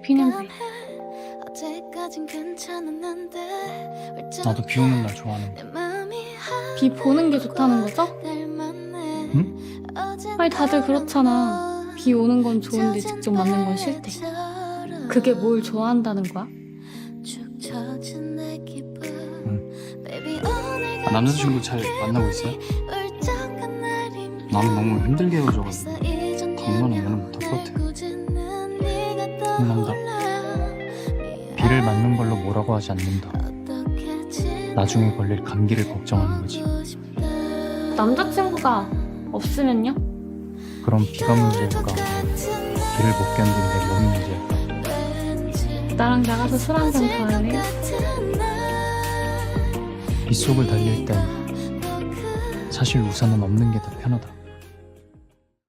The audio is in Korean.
피는데. 나도 비 오는 날 좋아하는데. 비 보는 게 좋다는 거죠? 응? 아니 다들 그렇잖아. 비 오는 건 좋은데 직접 맞는 건 싫대. 그게 뭘 좋아한다는 거야? 남자친구 잘 만나고 있어요? 나는 너무 힘들게 헤어져가지고 당분간은 연애 못할 것 같아. 혼난다. 비를 맞는 걸로 뭐라고 하지 않는다. 나중에 걸릴 감기를 걱정하는 거지. 남자친구가 없으면요? 그럼 비가 문제일까? 비를 못 견딘 내 몸이 문제일까? 나랑 나가서 술 한 잔 더 할래? 빗속을 달릴 땐 사실 우산은 없는 게 더 편하다.